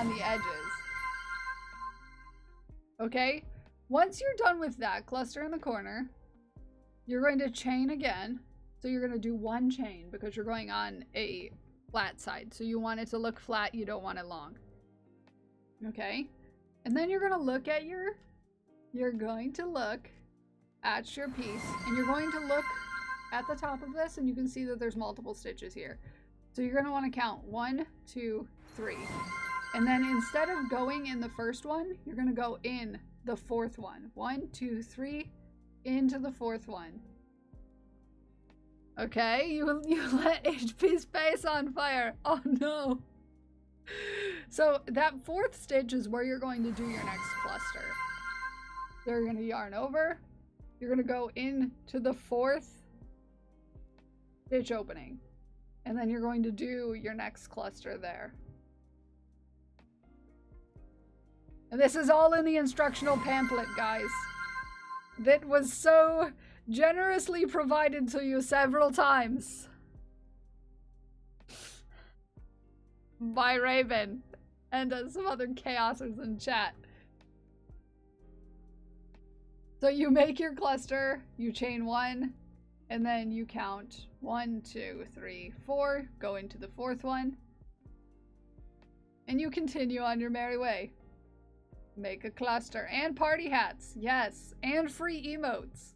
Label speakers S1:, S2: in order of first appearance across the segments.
S1: on the edges. Okay? Once you're done with that cluster in the corner, you're going to chain again. So you're going to do one chain because you're going on a flat side. So you want it to look flat, you don't want it long. Okay? And then you're going to look at your piece, and you're going to look at the top of this, and you can see that there's multiple stitches here. So you're going to want to count 1, 2, 3. And then instead of going in the first one, you're going to go in the fourth one. 1, 2, 3, into the fourth one. Okay, you let HP's face on fire. Oh no. So that fourth stitch is where you're going to do your next cluster. So you're going to yarn over. You're going to go into the fourth stitch opening. And then you're going to do your next cluster there. And this is all in the instructional pamphlet, guys. That was so generously provided to you several times. By Raven. And some other chaosers in chat. So you make your cluster, you chain 1, and then you count 1, 2, 3, 4, go into the fourth one, and you continue on your merry way. Make a cluster. And party hats. Yes. And free emotes.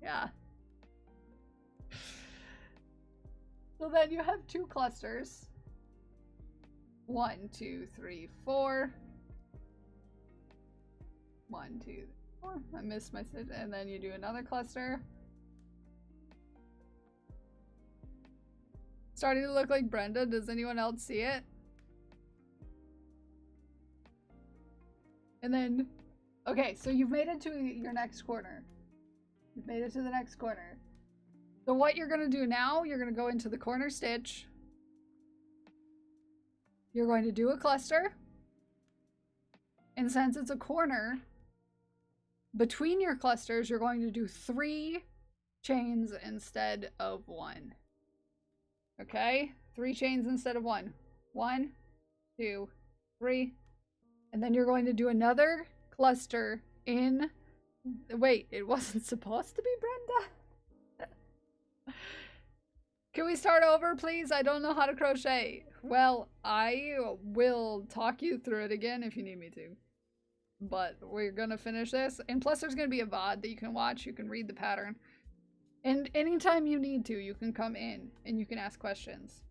S1: Yeah. So then you have 2 clusters. 1, 2, 3, 4. 1, 2, 4. I missed my stitch. And then you do another cluster. Starting to look like Brenda. Does anyone else see it? And then, okay, so you've made it to your next corner. You've made it to the next corner. So what you're going to do now, you're going to go into the corner stitch. You're going to do a cluster. And since it's a corner, between your clusters, you're going to do 3 chains instead of 1. Okay? 3 chains instead of 1. 1, 2, 3. And then you're going to do another cluster in... Wait, it wasn't supposed to be Brenda? Can we start over, please? I don't know how to crochet. Well, I will talk you through it again if you need me to. But we're gonna finish this. And plus there's gonna be a VOD that you can watch. You can read the pattern. And anytime you need to, you can come in and you can ask questions.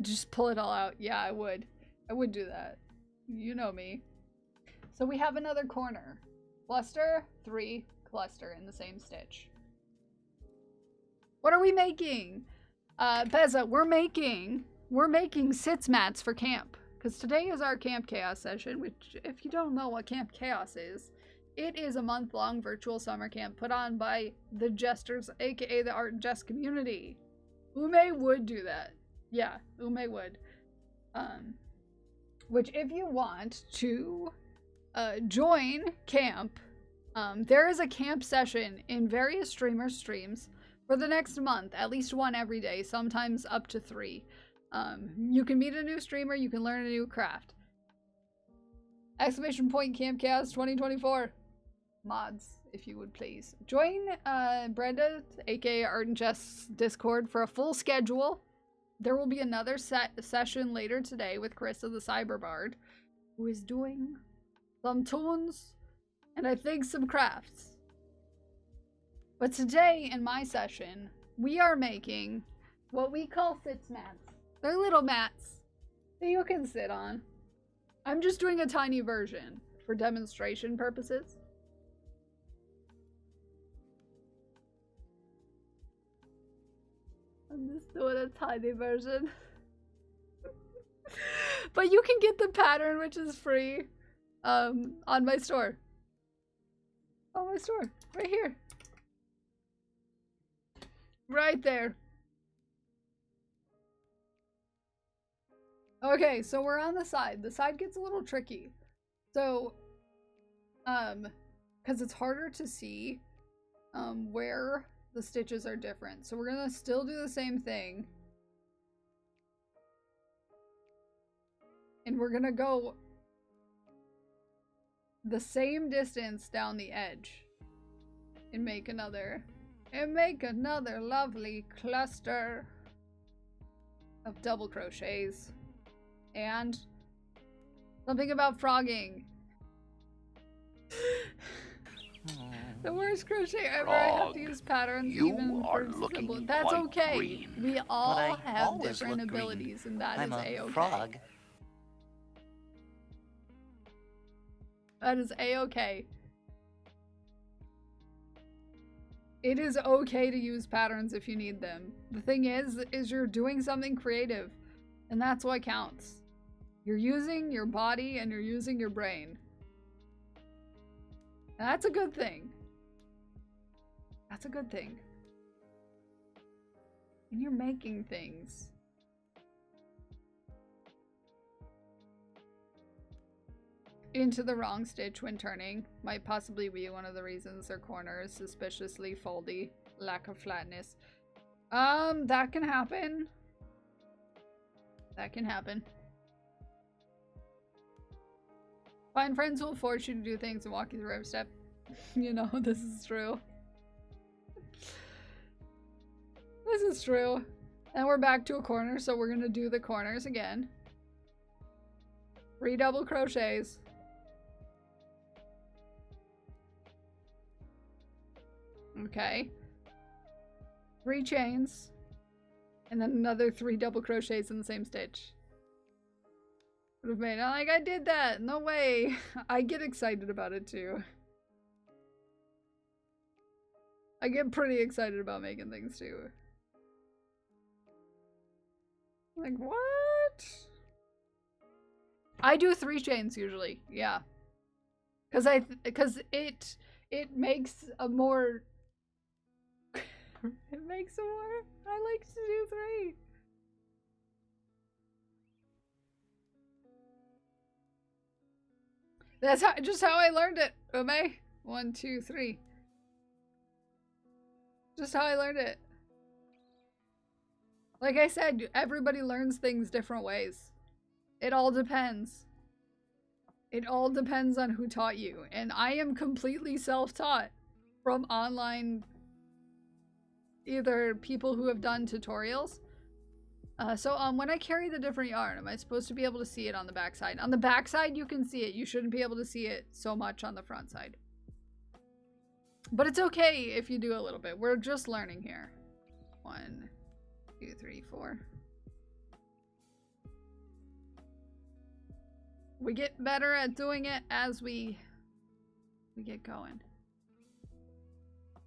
S1: Just pull it all out. Yeah, I would. I would do that. You know me. So we have another corner. Cluster, 3, cluster in the same stitch. What are we making? Beza, we're making sitz mats for camp. Because today is our Camp Chaos session, which, if you don't know what Camp Chaos is, it is a month-long virtual summer camp put on by the Jesters, aka the Art and Jest community. Ume would do that. Yeah, Ume would. Which, if you want to join camp, there is a camp session in various streamers' streams for the next month, at least 1 every day, sometimes up to 3. You can meet a new streamer, you can learn a new craft. Exclamation point Camp Chaos 2024. Mods, if you would please. Join Brenda, aka Art and Jest's Discord for a full schedule. There will be another session later today with Carissa the Cyberbard, who is doing some tunes and I think some crafts. But today in my session, we are making what we call sitz mats. They're little mats that you can sit on. I'm just doing a tiny version for demonstration purposes. I'm just doing a tiny version. But you can get the pattern, which is free, on my store. On my store. Right here. Right there. Okay, so we're on the side. The side gets a little tricky. So, because it's harder to see, where the stitches are different. So we're gonna still do the same thing, And we're gonna go the same distance down the edge and make another lovely cluster of double crochets. And something about frogging. The worst crochet ever. I have to use patterns even for simple. That's okay. Green. We all have different abilities, green. And that I'm is a-okay. Frog. That is a-okay. It is okay to use patterns if you need them. The thing is you're doing something creative, and that's what counts. You're using your body and you're using your brain. And that's a good thing. That's a good thing. And you're making things. Into the wrong stitch when turning might possibly be one of the reasons their corner is suspiciously foldy. Lack of flatness. That can happen. That can happen. Find friends who will force you to do things and walk you through every step. You know, this is true. This is true. And we're back to a corner, so we're gonna do the corners again. 3 double crochets. Okay. 3 chains. And then another 3 double crochets in the same stitch. Would have made, like, I did that! No way! I get excited about it too. I get pretty excited about making things too. Like, what? I do 3 chains usually, yeah. Cause it makes a more it makes a more, I like to do 3. That's just how I learned it, Ume. 1, 2, 3. Just how I learned it. Like I said, everybody learns things different ways. It all depends. It all depends on who taught you. And I am completely self-taught from online, either people who have done tutorials. So when I carry the different yarn, am I supposed to be able to see it on the back side? On the back side, you can see it. You shouldn't be able to see it so much on the front side. But it's okay if you do a little bit. We're just learning here. 1, 2, 3, 4. We get better at doing it as we get going.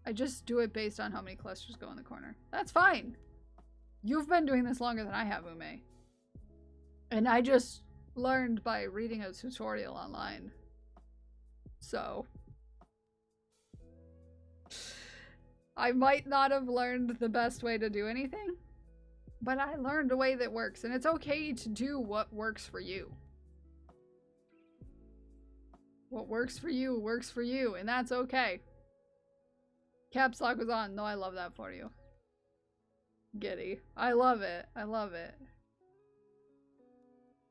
S1: I just do it based on how many clusters go in the corner. That's fine. You've been doing this longer than I have, Ume. And I just learned by reading a tutorial online. So I might not have learned the best way to do anything, but I learned a way that works, and it's okay to do what works for you. What works for you, and that's okay. Caps lock was on. No, I love that for you. Giddy. I love it. I love it.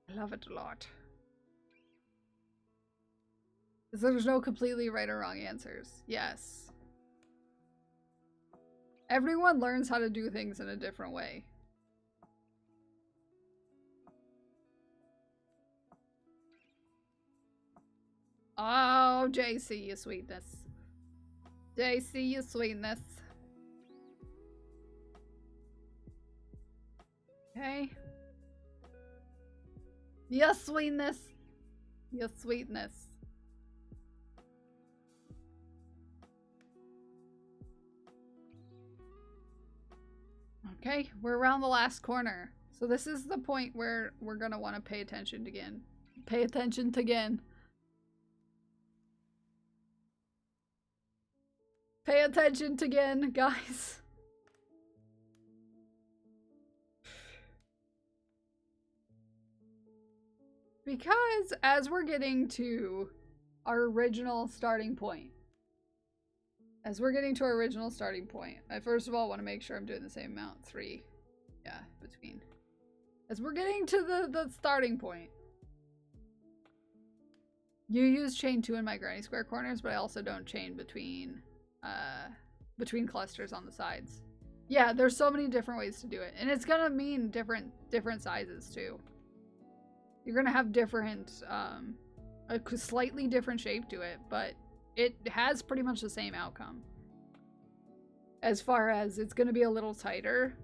S1: I love it a lot. So there's no completely right or wrong answers. Yes. Everyone learns how to do things in a different way. Oh, JC, you sweetness. JC, you sweetness. Okay. Yes, sweetness. Yes, sweetness. Okay, we're around the last corner. So this is the point where we're gonna want to pay attention again. Pay attention again. Pay attention again, guys. Because as we're getting to our original starting point, I first of all want to make sure I'm doing the same amount. 3. Yeah, between. As we're getting to the starting point, You use chain 2 in my granny square corners, but I also don't chain between clusters on the sides. Yeah, there's so many different ways to do it. And it's gonna mean different sizes too. You're gonna have different, a slightly different shape to it, but it has pretty much the same outcome. As far as it's gonna be a little tighter.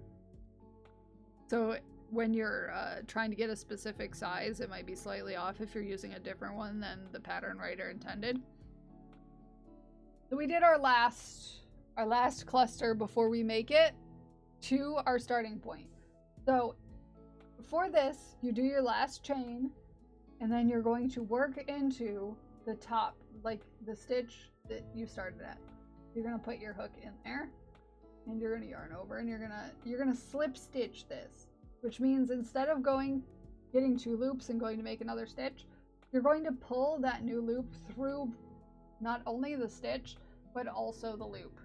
S1: So when you're trying to get a specific size, it might be slightly off if you're using a different one than the pattern writer intended. So we did our last cluster before we make it to our starting point. So for this, you do your last chain, and then you're going to work into the top, like the stitch that you started at. You're gonna put your hook in there, and you're gonna yarn over, and you're gonna slip stitch this, which means instead of getting 2 loops and going to make another stitch, you're going to pull that new loop through not only the stitch, but also the loop.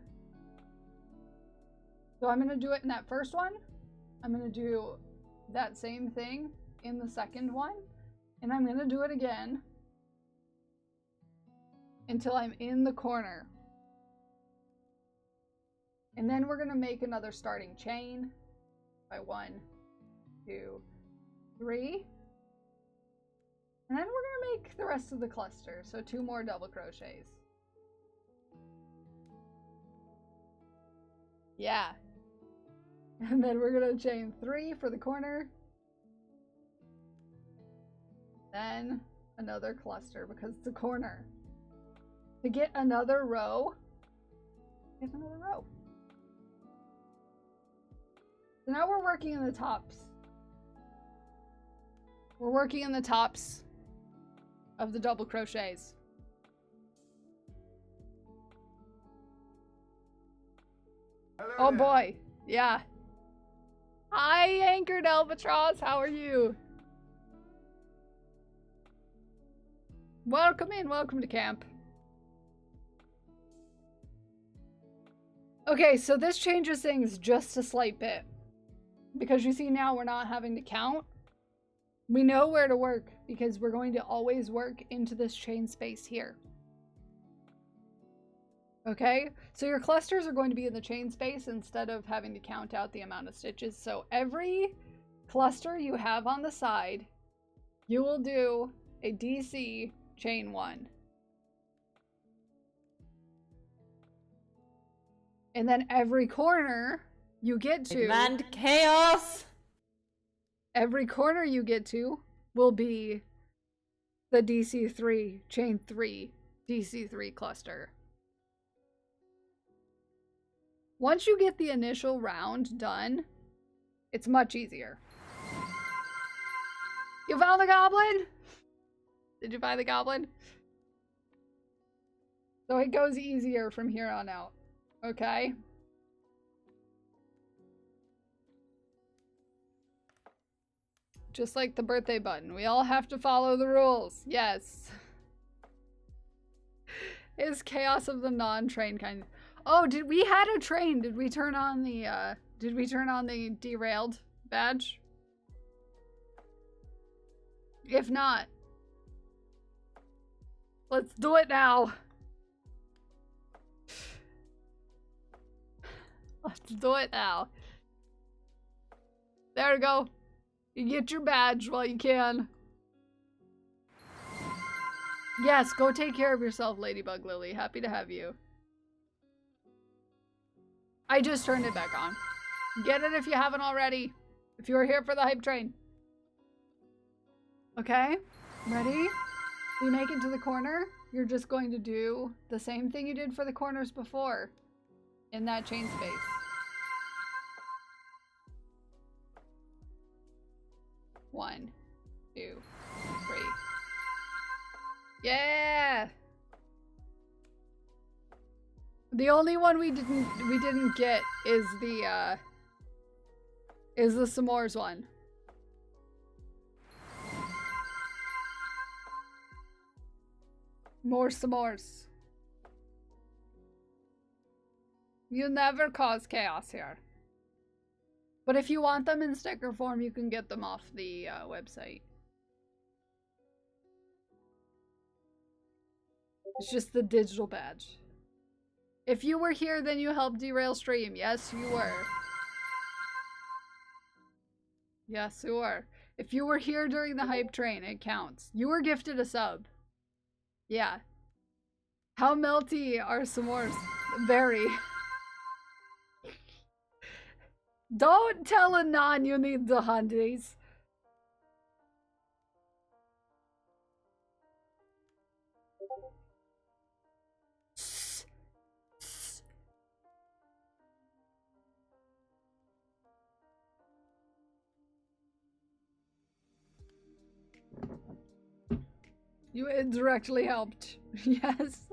S1: So I'm gonna do it in that first one. I'm gonna do that same thing in the second one, and I'm gonna do it again until I'm in the corner. And then we're gonna make another starting chain by 1, 2, 3. And then we're gonna make the rest of the cluster, so 2 more double crochets. Yeah. And then we're gonna chain 3 for the corner. Then another cluster because it's a corner. To get another row, get another row. So now we're working in the tops. We're working in the tops of the double crochets.
S2: Hello
S1: Oh
S2: there.
S1: boy, yeah. Hi, Anchored Albatross, how are you? Welcome in, welcome to camp. Okay, so this changes things just a slight bit. Because you see now we're not having to count. We know where to work because we're going to always work into this chain space here. Okay, so your clusters are going to be in the chain space instead of having to count out the amount of stitches. So every cluster you have on the side, you will do a DC chain 1. And then every corner you get to...
S3: Demand chaos!
S1: Every corner you get to will be the DC3, chain 3, DC3 cluster. Once you get the initial round done, it's much easier. You found the goblin? Did you find the goblin? So it goes easier from here on out, okay? Just like the birthday button. We all have to follow the rules. Yes. It's chaos of the non-train kind. Oh, we had a train. Did we turn on the derailed badge? If not, let's do it now. Let's do it now. There we go. You get your badge while you can. Yes, go take care of yourself, Ladybug Lily. Happy to have you. I just turned it back on. Get it if you haven't already. If you were here for the hype train. Okay, ready? We make it to the corner. You're just going to do the same thing you did for the corners before in that chain space. One, 2, 3. Yeah! The only one we didn't get is the s'mores one. More s'mores. You never cause chaos here. But if you want them in sticker form, you can get them off the website. It's just the digital badge. If you were here, then you helped derail stream. Yes, you were. Yes, you were. If you were here during the hype train, it counts. You were gifted a sub. Yeah. How melty are s'mores? Very. Don't tell a non you need the hundies. You indirectly helped. Yes.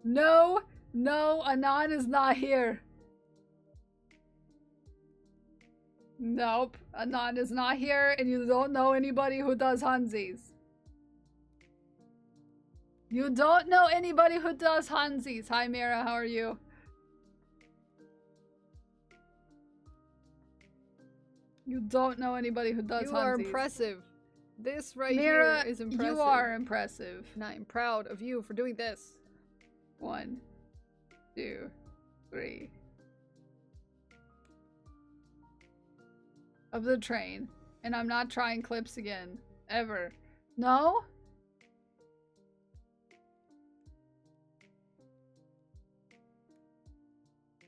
S1: No, no, Anon is not here. Nope, Anon is not here, and you don't know anybody who does Hansies. You don't know anybody who does Hansies. Hi, Mira, how are you? You don't know anybody who does Hansies.
S3: You are impressive. This right
S1: Mira,
S3: here is impressive.
S1: You are impressive.
S3: And I'm proud of you for doing this.
S1: 1, 2, 3. Of the train. And I'm not trying clips again. Ever. No?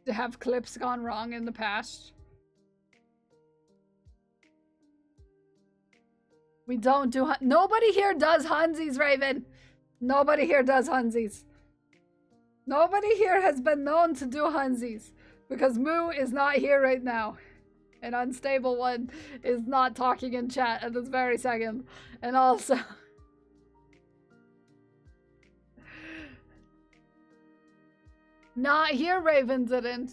S1: Have clips gone wrong in the past? We don't do nobody here does Hansies, Raven. Nobody here does Hansies. Nobody here has been known to do Hansies because Moo is not here right now. An unstable one is not talking in chat at this very second. And also not here, Raven didn't.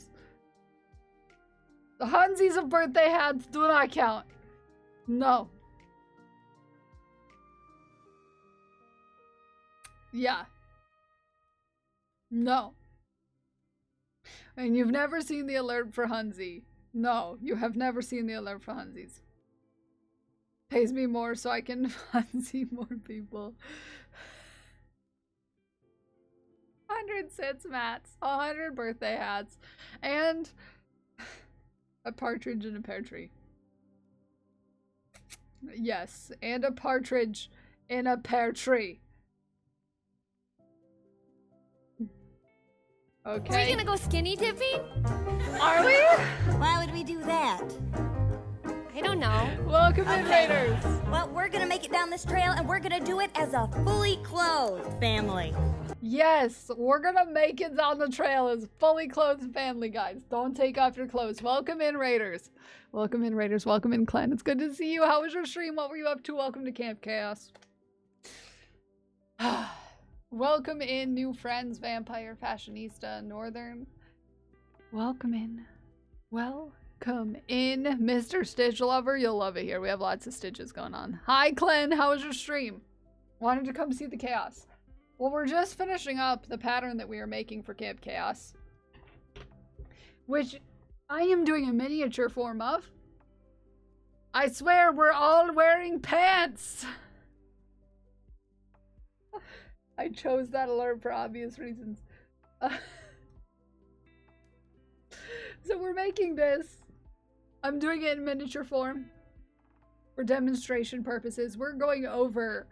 S1: The Hansies of birthday hats do not count. No. Yeah. No. And you've never seen the alert for Hansi. No, you have never seen the alert for Hansies. Pays me more so I can Hansi more people. 100 sits mats, 100 birthday hats, and a partridge in a pear tree. Yes, and a partridge in a pear tree. Okay.
S4: Are we gonna go skinny dipping?
S1: Are we?
S5: Why would we do that?
S4: I don't know.
S1: Welcome in, Raiders.
S5: Well, we're gonna make it down this trail and we're gonna do it as a fully clothed family.
S1: Yes, we're gonna make it down the trail as fully clothed family, guys. Don't take off your clothes. Welcome in, Raiders. Welcome in, Raiders. Welcome in, Clan. It's good to see you. How was your stream? What were you up to? Welcome to Camp Chaos. Welcome in, new friends, Vampire Fashionista Northern. Welcome in. Welcome in, Mr. Stitch Lover. You'll love it here. We have lots of stitches going on. Hi, Clan. How was your stream? Wanted to come see the chaos. Well, we're just finishing up the pattern that we are making for Camp Chaos, which I am doing a miniature form of. I swear we're all wearing pants. I chose that alert for obvious reasons. So we're making this. I'm doing it in miniature form for demonstration purposes. We're going over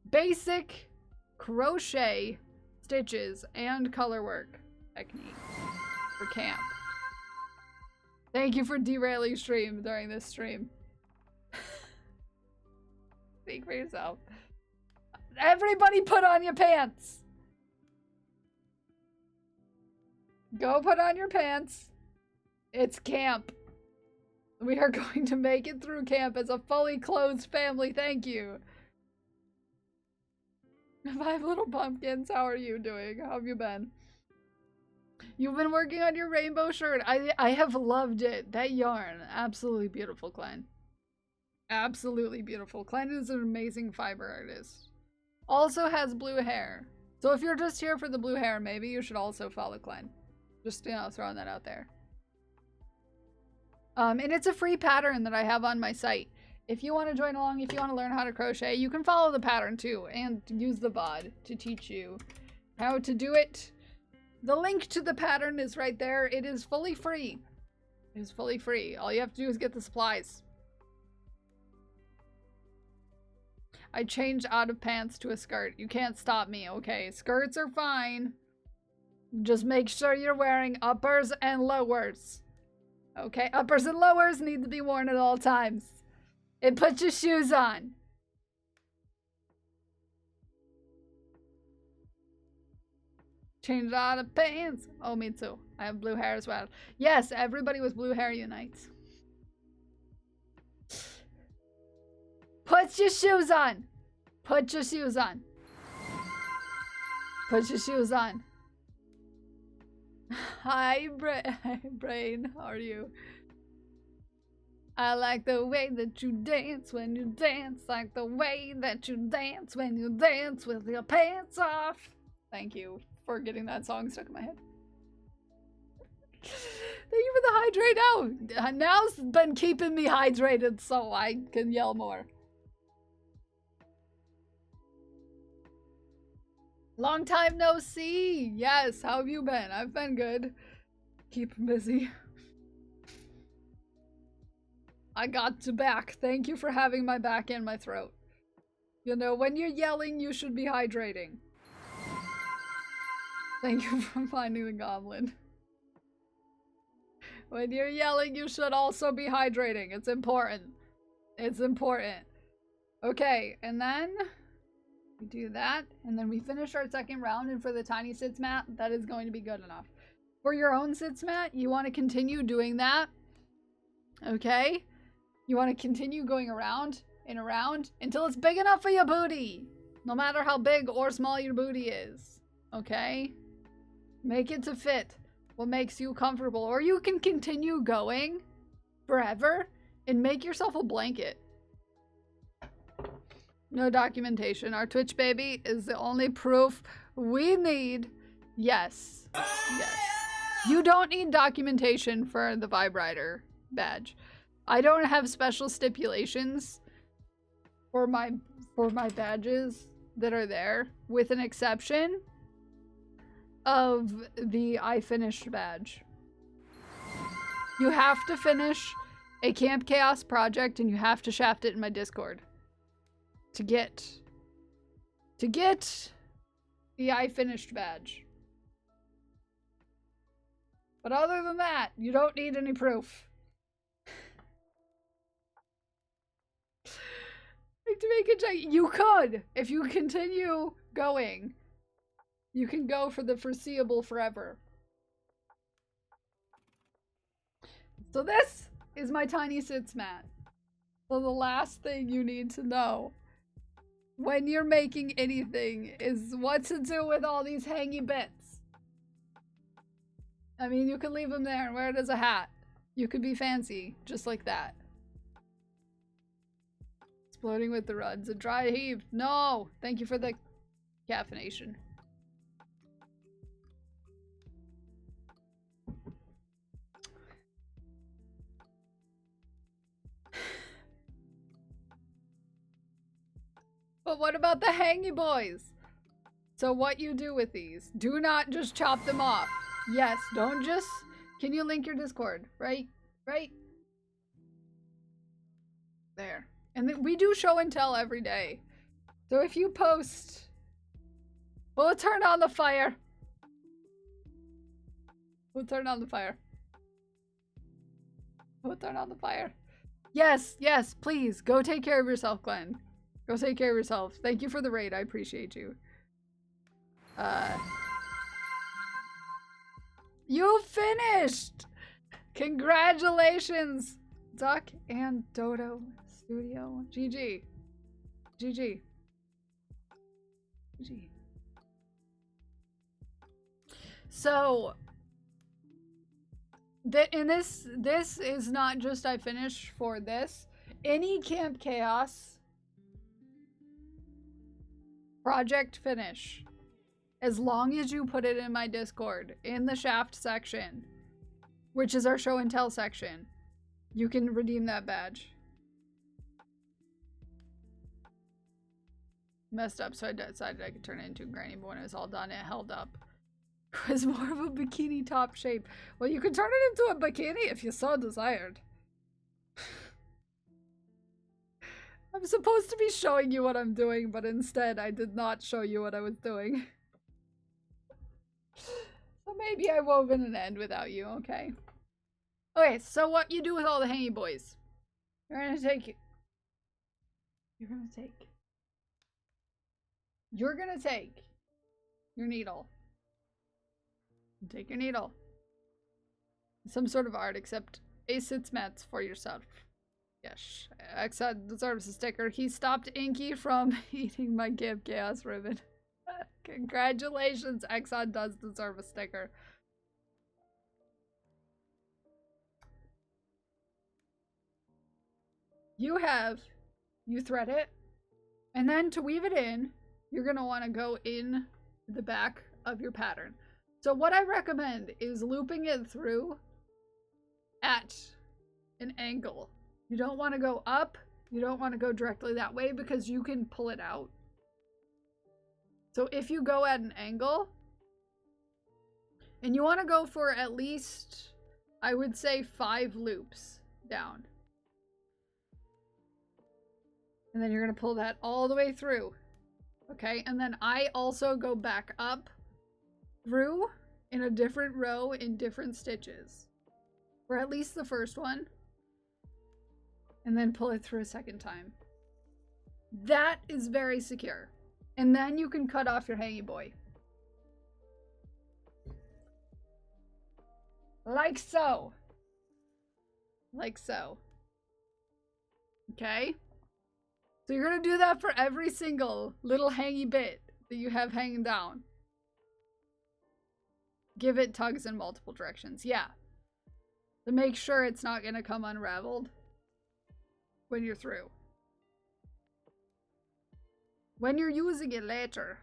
S1: basic crochet stitches and color work techniques for camp. Thank you for derailing stream during this stream. Speak for yourself. Everybody put on your pants. Go put on your pants. It's camp. We are going to make it through camp as a fully clothed family. Thank you. 5 little pumpkins. How are you doing? How have you been? You've been working on your rainbow shirt. I have loved it. That yarn. Absolutely beautiful, Klein. Absolutely beautiful. Klein is an amazing fiber artist. Also has blue hair. So if you're just here for the blue hair, maybe you should also follow Klein. Just, you know, throwing that out there. And it's a free pattern that I have on my site. If you want to join along, if you want to learn how to crochet, you can follow the pattern too and use the VOD to teach you how to do it. The link to the pattern is right there. It is fully free. It is fully free. All you have to do is get the supplies. I changed out of pants to a skirt. You can't stop me, okay? Skirts are fine. Just make sure you're wearing uppers and lowers. Okay? Uppers and lowers need to be worn at all times. And put your shoes on. Changed out of pants. Oh, me too. I have blue hair as well. Yes, everybody with blue hair unites. Put your shoes on. Put your shoes on. Put your shoes on. Hi, Brain. How are you? I like the way that you dance when you dance. Like the way that you dance when you dance with your pants off. Thank you for getting that song stuck in my head. Thank you for the hydrate now. Now's been keeping me hydrated so I can yell more. Long time no see. Yes, how have you been? I've been good. Keep busy. I got you back. Thank you for having my back and my throat. You know, when you're yelling, you should be hydrating. Thank you for finding the goblin. When you're yelling, you should also be hydrating. It's important. It's important. Okay, and then we do that, and then we finish our second round, and for the tiny sits mat, that is going to be good enough. For your own sits mat, you want to continue doing that. Okay? You want to continue going around and around until it's big enough for your booty. No matter how big or small your booty is. Okay? Make it to fit what makes you comfortable. Or you can continue going forever and make yourself a blanket. No documentation. Our Twitch baby is the only proof we need. Yes. Yes. You don't need documentation for the vibrator badge. I don't have special stipulations for my badges that are there, with an exception of the I finished badge. You have to finish a Camp Chaos project and you have to shaft it in my Discord to get the I finished badge. But other than that, you don't need any proof. Like to make a check, you could, if you continue going, you can go for the foreseeable forever. So this is my tiny sits mat. So the last thing you need to know when you're making anything is what to do with all these hangy bits. I mean, you could leave them there and wear it as a hat. You could be fancy, just like that. Exploding with the ruds. A dry heave. No! Thank you for the caffeination. But what about the hangy boys? So what you do with these, do not just chop them off. Yes, don't just... Can you link your Discord? Right? Right? There. And we do show and tell every day. So if you post... We'll turn on the fire. We'll turn on the fire. We'll turn on the fire. Yes, yes, please. Go take care of yourself, Glenn. Go take care of yourself. Thank you for the raid. I appreciate you. You finished! Congratulations, Duck and Dodo Studio. GG. GG. GG. So, and this is not just I finished for this. Any Camp Chaos project finish, as long as you put it in my Discord, in the shaft section, which is our show and tell section, you can redeem that badge. Messed up, so I decided I could turn it into a granny, but when it was all done, it held up. It was more of a bikini top shape. Well, you could turn it into a bikini if you so desired. I'm supposed to be showing you what I'm doing, but instead I did not show you what I was doing. So maybe I wove in an end without you, okay? Okay, so what you do with all the hangy boys? You're gonna take your needle. Take your needle. Some sort of art, except Ace mats for yourself. Yes, Exxon deserves a sticker. He stopped Inky from eating my Give Chaos ribbon. Congratulations, Exxon does deserve a sticker. You thread it, and then to weave it in, you're gonna want to go in the back of your pattern. So what I recommend is looping it through at an angle. You don't want to go up, you don't want to go directly that way because you can pull it out. So if you go at an angle, and you want to go for at least, I would say 5 loops down. And then you're going to pull that all the way through. Okay, and then I also go back up through in a different row in different stitches. For at least the first one. And then pull it through a second time. That is very secure. And then you can cut off your hangy boy. Like so. Like so. Okay? So you're going to do that for every single little hangy bit that you have hanging down. Give it tugs in multiple directions. Yeah. To make sure it's not going to come unraveled when you're through. When you're using it later,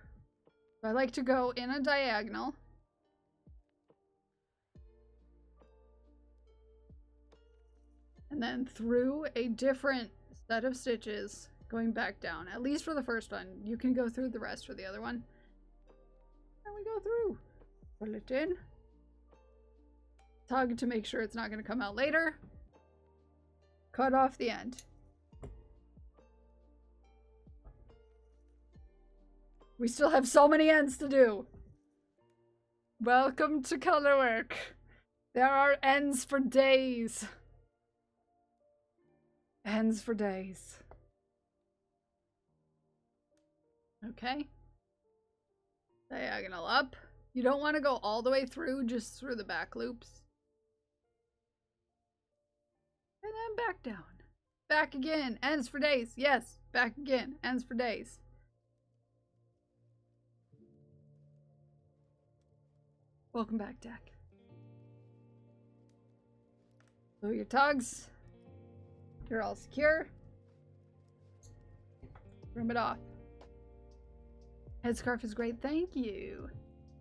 S1: I like to go in a diagonal. And then through a different set of stitches, going back down. At least for the first one. You can go through the rest for the other one. And we go through. Pull it in. Tug to make sure it's not going to come out later. Cut off the end. We still have so many ends to do. Welcome to colorwork. There are ends for days. Ends for days. Okay. Diagonal up. You don't want to go all the way through, just through the back loops. And then back down. Back again. Ends for days. Yes. Back again. Ends for days. Welcome back, Dak. So your tugs. You're all secure. Trim it off. Headscarf is great. Thank you.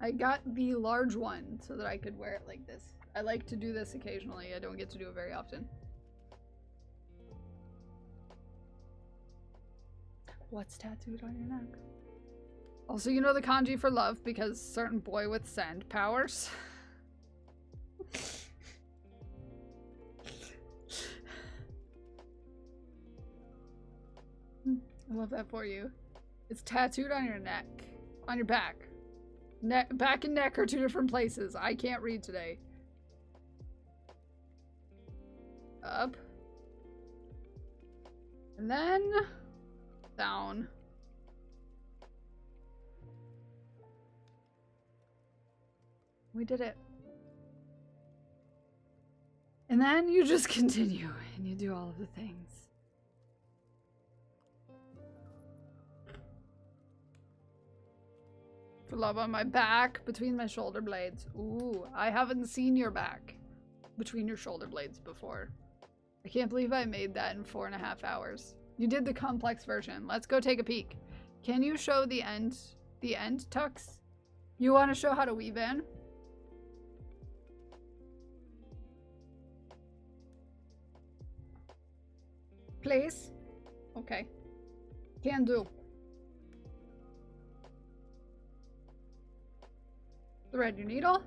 S1: I got the large one so that I could wear it like this. I like to do this occasionally. I don't get to do it very often. What's tattooed on your neck? Also, you know the kanji for love because certain boy with sand powers. I love that for you. It's tattooed on your neck. On your back. Back and neck are 2 different places. I can't read today. Up. And then down. We did it. And then you just continue and you do all of the things. For love on my back, between my shoulder blades. Ooh, I haven't seen your back between your shoulder blades before. I can't believe I made that in 4.5 hours. You did the complex version. Let's go take a peek. Can you show the end tucks? You want to show how to weave in? Please? Okay. Can do. Thread your needle.